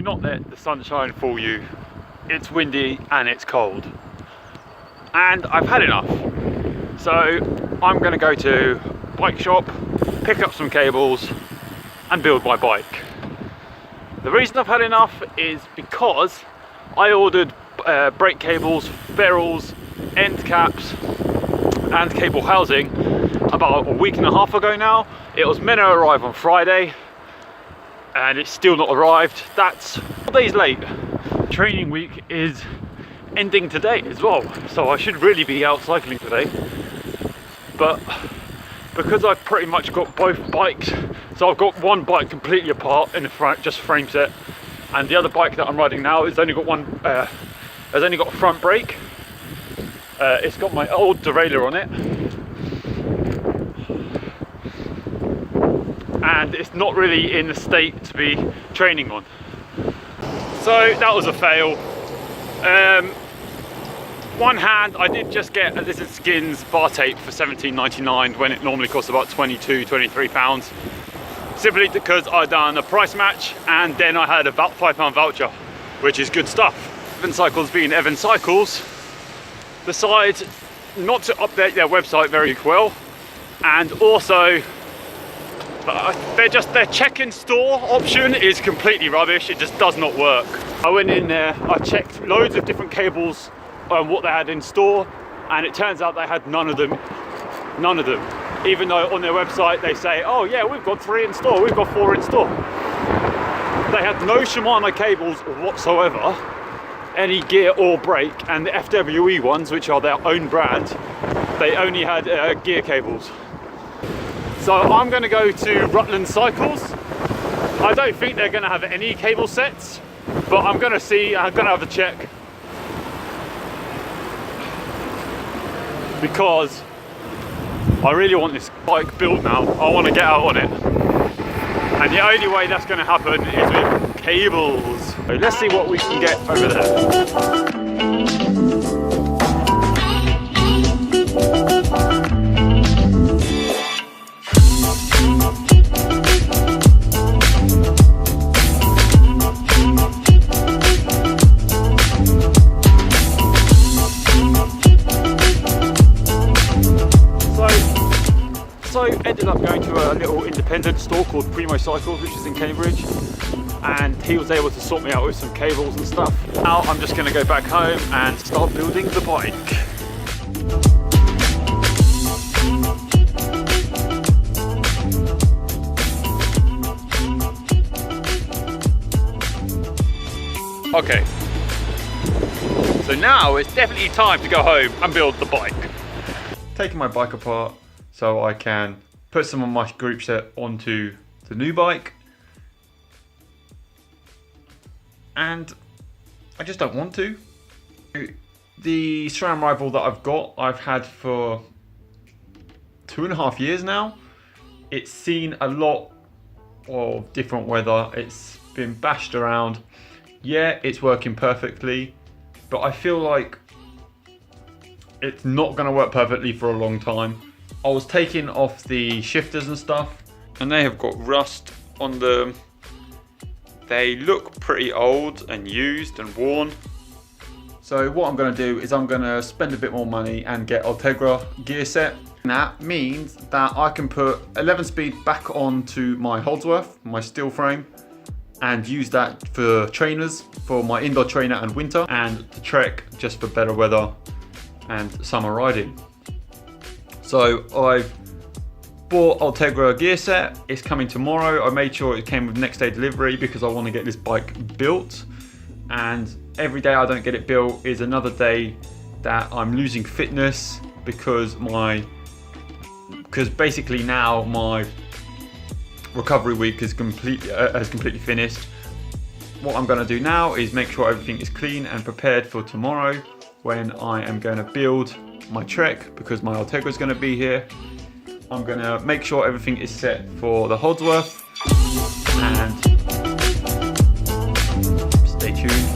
do not let the sunshine fool you. It's windy and it's cold. And I've had enough. So I'm going to go to bike shop, pick up some cables and build my bike. The reason I've had enough is because I ordered brake cables, ferrules, end caps and cable housing about a week and a half ago now. It was meant to arrive on Friday and it's still not arrived. That's 4 days late. Training week is ending today as well, so I should really be out cycling today. But because I've pretty much got both bikes, so I've got one bike completely apart in the front, just frame set, and the other bike that I'm riding now has only got has only got a front brake. It's got my old derailleur on it, and it's not really in the state to be training on. So that was a fail. One hand, I did just get a Lizard Skins bar tape for £17.99 when it normally costs about £22–23, simply because I'd done a price match and then I had a £5 voucher, which is good stuff. Evan Cycles being Evan Cycles decided not to update their website very well, and also their check-in store option is completely rubbish. It just does not work. I went in there, I checked loads of different cables on what they had in store, and it turns out they had none of them. Even though on their website they say, oh yeah, we've got 3 in store, we've got 4 in store. They had no Shimano cables whatsoever, any gear or brake, and the FWE ones, which are their own brand, they only had gear cables. So I'm going to go to Rutland Cycles. I don't think they're going to have any cable sets, but I'm going to see, I'm going to have a check. Because I really want this bike built now. I want to get out on it. And the only way that's going to happen is with cables. So let's see what we can get over there. So ended up going to a little independent store called Primo Cycles, which is in Cambridge, and he was able to sort me out with some cables and stuff. Now I'm just going to go back home and start building the bike. Okay, so now it's definitely time to go home and build the bike. Taking my bike apart so I can put some of my group set onto the new bike, and I just don't want to. The SRAM rival that I've had for 2.5 years now. It's seen a lot of different weather, it's been bashed around. Yeah, it's working perfectly, but I feel like it's not going to work perfectly for a long time. I was taking off the shifters and stuff, and they have got rust on them. They look pretty old and used and worn. So what I'm going to do is I'm going to spend a bit more money and get Ultegra gear set. And that means that I can put 11 speed back onto my Holdsworth, my steel frame, and use that for trainers, for my indoor trainer and winter, and the Trek just for better weather and summer riding. So I've bought Ultegra gear set. It's coming tomorrow. I made sure it came with next day delivery because I want to get this bike built, and every day I don't get it built is another day that I'm losing fitness because basically now my recovery week is completely finished. What I'm going to do now is make sure everything is clean and prepared for tomorrow when I am going to build my Trek, because my Ultegra is going to be here. I'm going to make sure everything is set for the Holdsworth, and stay tuned